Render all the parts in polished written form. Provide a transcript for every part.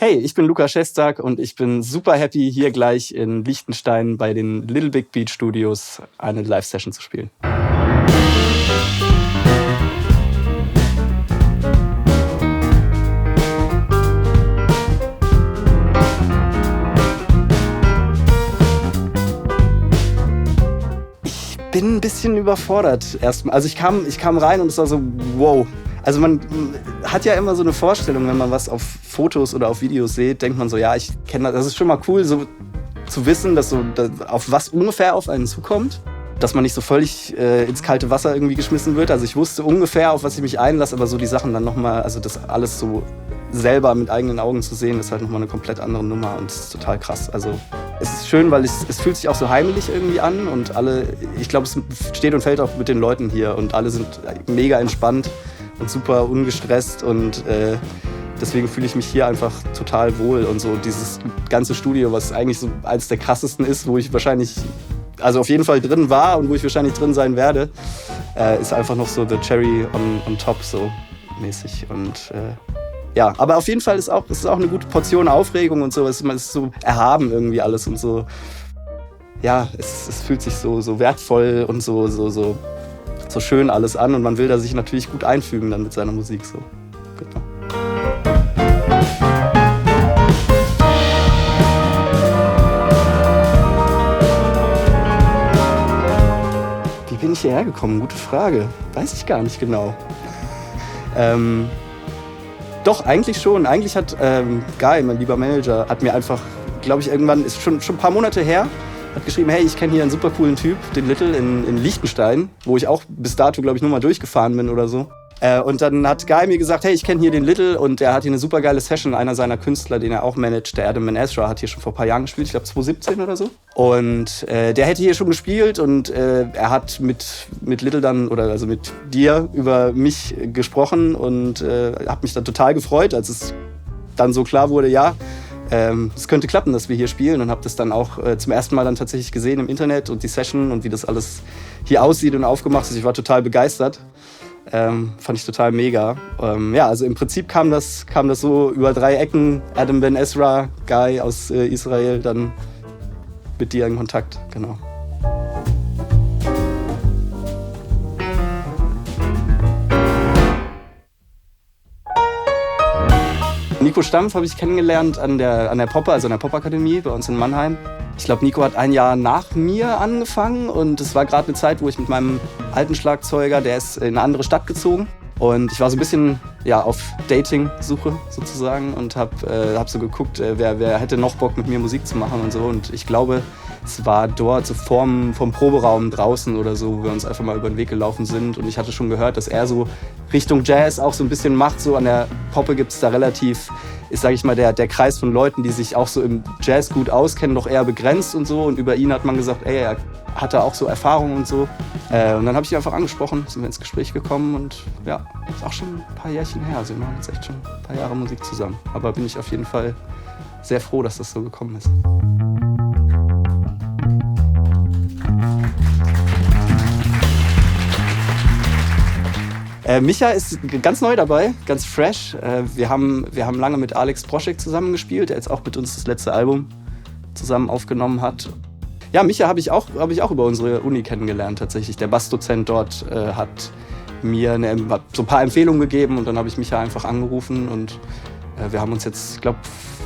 Hey, ich bin Lukas Schestak und ich bin super happy, hier gleich in Liechtenstein bei den Little Big Beat Studios eine Live-Session zu spielen. Ich bin ein bisschen überfordert erstmal. Also ich kam rein und es war so, wow. Also man hat ja immer so eine Vorstellung, wenn man was auf Fotos oder auf Videos sieht, denkt man so, ja, ich kenne das. Das ist schon mal cool, so zu wissen, dass auf was ungefähr auf einen zukommt. Dass man nicht so völlig ins kalte Wasser irgendwie geschmissen wird. Also ich wusste ungefähr, auf was ich mich einlasse, aber so die Sachen dann nochmal, also das alles so selber mit eigenen Augen zu sehen, ist halt nochmal eine komplett andere Nummer und das ist total krass. Also es ist schön, weil es fühlt sich auch so heimelig irgendwie an und ich glaube, es steht und fällt auch mit den Leuten hier und alle sind mega entspannt und super ungestresst und deswegen fühle ich mich hier einfach total wohl und so dieses ganze Studio, was eigentlich so eines der krassesten ist, wo ich wahrscheinlich, also auf jeden Fall drin war und wo ich wahrscheinlich drin sein werde, ist einfach noch so the cherry on top so mäßig und ja, aber auf jeden Fall ist es auch eine gute Portion Aufregung und so, es ist so erhaben irgendwie alles und so, ja, es fühlt sich so wertvoll und so schön alles an und man will da sich natürlich gut einfügen dann mit seiner Musik so. Genau. Wie bin ich hierher gekommen? Gute Frage. Weiß ich gar nicht genau. Doch, eigentlich schon. Eigentlich hat Guy, mein lieber Manager, hat mir einfach, glaube ich, irgendwann, ist schon ein paar Monate her, hat geschrieben, hey, ich kenne hier einen super coolen Typ, den Little in Liechtenstein, wo ich auch bis dato, glaube ich, nur mal durchgefahren bin oder so. Und dann hat Guy mir gesagt, hey, ich kenne hier den Little und der hat hier eine super geile Session. Einer seiner Künstler, den er auch managt, der Adam Ben Ezra, hat hier schon vor ein paar Jahren gespielt, ich glaube 2017 oder so. Und der hätte hier schon gespielt und er hat mit Little dann, oder also mit dir über mich gesprochen und hat mich dann total gefreut, als es dann so klar wurde, ja, es könnte klappen, dass wir hier spielen und habe das dann auch zum ersten Mal dann tatsächlich gesehen im Internet und die Session und wie das alles hier aussieht und aufgemacht ist. Ich war total begeistert. Fand ich total mega. Ja, also im Prinzip kam das so über 3 Ecken. Adam Ben Ezra, Guy aus Israel, dann mit dir in Kontakt, genau. Nico Stampf habe ich kennengelernt an der Popper, also an der Popakademie bei uns in Mannheim. Ich glaube, Nico hat ein Jahr nach mir angefangen und es war gerade eine Zeit, wo ich mit meinem alten Schlagzeuger, der ist in eine andere Stadt gezogen. Und ich war so ein bisschen auf Dating-Suche sozusagen und hab so geguckt, wer hätte noch Bock mit mir Musik zu machen und so. Und ich glaube, es war dort so vom Proberaum draußen oder so, wo wir uns einfach mal über den Weg gelaufen sind. Und ich hatte schon gehört, dass er so Richtung Jazz auch so ein bisschen macht. So an der Poppe gibt es da relativ, ist, sage ich mal, der Kreis von Leuten, die sich auch so im Jazz gut auskennen, doch eher begrenzt und so. Und über ihn hat man gesagt, ey, er hatte auch so Erfahrungen und so. Und dann habe ich ihn einfach angesprochen, sind wir ins Gespräch gekommen und ja, ist auch schon ein paar Jährchen her. Also wir machen jetzt echt schon ein paar Jahre Musik zusammen. Aber bin ich auf jeden Fall sehr froh, dass das so gekommen ist. Micha ist ganz neu dabei, ganz fresh. Wir haben lange mit Alex Proschek zusammengespielt, der jetzt auch mit uns das letzte Album zusammen aufgenommen hat. Ja, Micha habe ich auch über unsere Uni kennengelernt tatsächlich. Der Bassdozent dort hat mir so ein paar Empfehlungen gegeben und dann habe ich Micha einfach angerufen und wir haben uns jetzt, ich glaube,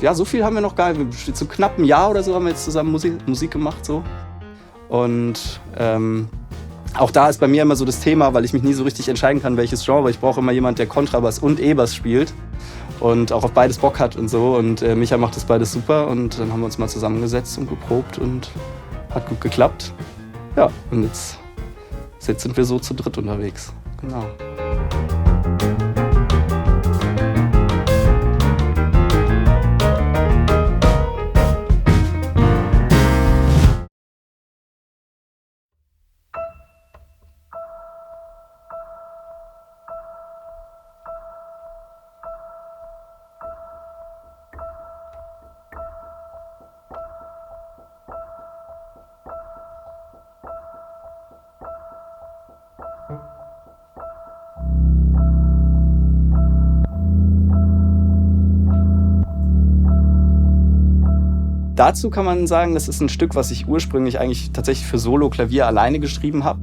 ja, so viel haben wir noch gar nicht. So knapp ein Jahr oder so haben wir jetzt zusammen Musik gemacht so. Und auch da ist bei mir immer so das Thema, weil ich mich nie so richtig entscheiden kann, welches Genre. Ich brauche immer jemanden, der Kontrabass und E-Bass spielt und auch auf beides Bock hat und so. Und Micha macht das beides super und dann haben wir uns mal zusammengesetzt und geprobt und hat gut geklappt. Ja, und jetzt sind wir so zu dritt unterwegs. Genau. dazu kann man sagen, das ist ein Stück, was ich ursprünglich eigentlich tatsächlich für Solo-Klavier alleine geschrieben habe.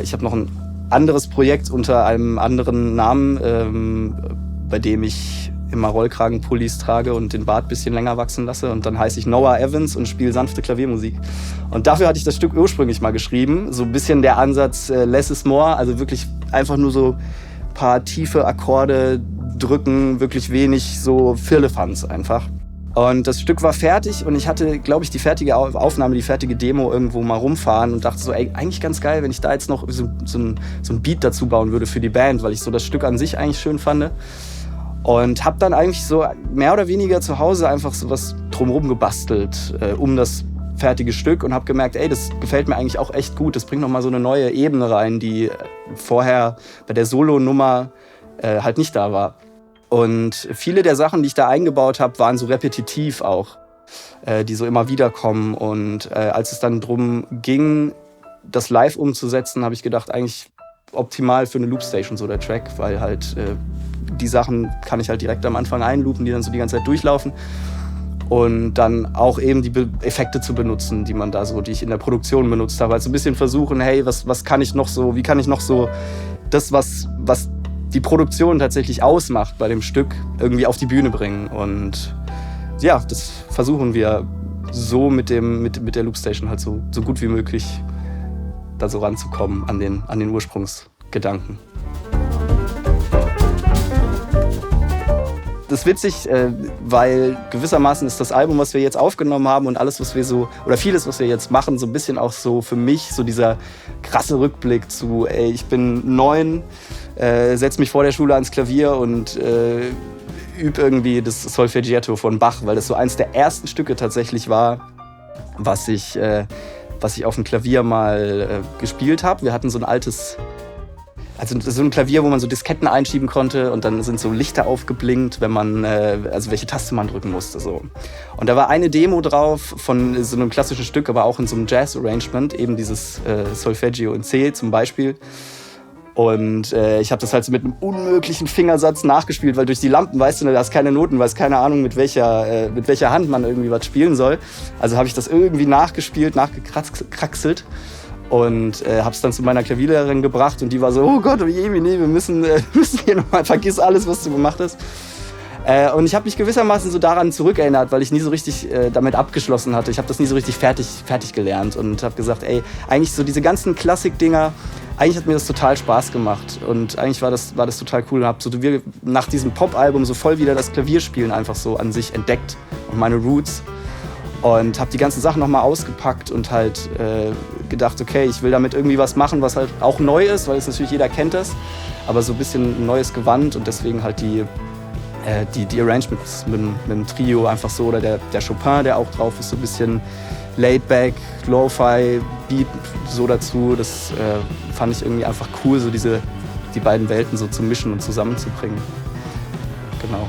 Ich habe noch ein anderes Projekt unter einem anderen Namen, bei dem ich immer Rollkragenpullis trage und den Bart ein bisschen länger wachsen lasse. Und dann heiße ich Noah Evans und spiele sanfte Klaviermusik. Und dafür hatte ich das Stück ursprünglich mal geschrieben. So ein bisschen der Ansatz less is more, also wirklich einfach nur so ein paar tiefe Akkorde drücken, wirklich wenig so Firlefanz einfach. Und das Stück war fertig und ich hatte, glaube ich, die fertige Aufnahme, die fertige Demo irgendwo mal rumfahren und dachte so, ey, eigentlich ganz geil, wenn ich da jetzt noch so ein Beat dazu bauen würde für die Band, weil ich so das Stück an sich eigentlich schön fand. Und habe dann eigentlich so mehr oder weniger zu Hause einfach so was drumherum gebastelt um das fertige Stück und habe gemerkt, ey, das gefällt mir eigentlich auch echt gut. Das bringt nochmal so eine neue Ebene rein, die vorher bei der Solo-Nummer halt nicht da war. Und viele der Sachen, die ich da eingebaut habe, waren so repetitiv auch, die so immer wieder kommen. Und als es dann drum ging, das live umzusetzen, habe ich gedacht, eigentlich optimal für eine Loopstation so der Track, weil halt die Sachen kann ich halt direkt am Anfang einloopen, die dann so die ganze Zeit durchlaufen. Und dann auch eben die Effekte zu benutzen, die man da so, die ich in der Produktion benutzt habe. Also ein bisschen versuchen, hey, was kann ich noch so, wie kann ich noch so das, was die Produktion tatsächlich ausmacht bei dem Stück, irgendwie auf die Bühne bringen. Und ja, das versuchen wir so mit der Loopstation halt so gut wie möglich da so ranzukommen an den Ursprungsgedanken. Das ist witzig, weil gewissermaßen ist das Album, was wir jetzt aufgenommen haben und alles, was wir so, oder vieles, was wir jetzt machen, so ein bisschen auch so für mich so dieser krasse Rückblick zu, ey, ich bin 9, setz mich vor der Schule ans Klavier und übe irgendwie das Solfeggiato von Bach, weil das so eins der ersten Stücke tatsächlich war, was ich auf dem Klavier mal gespielt habe. Wir hatten so ein altes, also so ein Klavier, wo man so Disketten einschieben konnte und dann sind so Lichter aufgeblinkt, wenn man, also welche Taste man drücken musste. So. Und da war eine Demo drauf von so einem klassischen Stück, aber auch in so einem Jazz-Arrangement, eben dieses Solfeggio in C zum Beispiel. Und ich habe das halt so mit einem unmöglichen Fingersatz nachgespielt, weil durch die Lampen, weißt du, da hast keine Noten, weißt keine Ahnung, mit welcher Hand man irgendwie was spielen soll. Also habe ich das irgendwie nachgespielt, nachgekraxelt. Und habe es dann zu meiner Klavierlehrerin gebracht und die war so, oh Gott, oh je, nee, wir müssen hier nochmal, vergiss alles, was du gemacht hast. Und ich habe mich gewissermaßen so daran zurückerinnert, weil ich nie so richtig damit abgeschlossen hatte. Ich habe das nie so richtig fertig gelernt und habe gesagt, ey, eigentlich so diese ganzen Klassik-Dinger, eigentlich hat mir das total Spaß gemacht und eigentlich war das total cool. Und habe so nach diesem Pop-Album so voll wieder das Klavierspielen einfach so an sich entdeckt und meine Roots. Und habe die ganzen Sachen nochmal ausgepackt und halt gedacht, okay, ich will damit irgendwie was machen, was halt auch neu ist, weil es natürlich jeder kennt das, aber so ein bisschen ein neues Gewand und deswegen halt die Arrangements mit dem Trio einfach so oder der Chopin, der auch drauf ist, so ein bisschen laid-back, Lo-Fi, Beat so dazu. Das fand ich irgendwie einfach cool, so die beiden Welten so zu mischen und zusammenzubringen. Genau.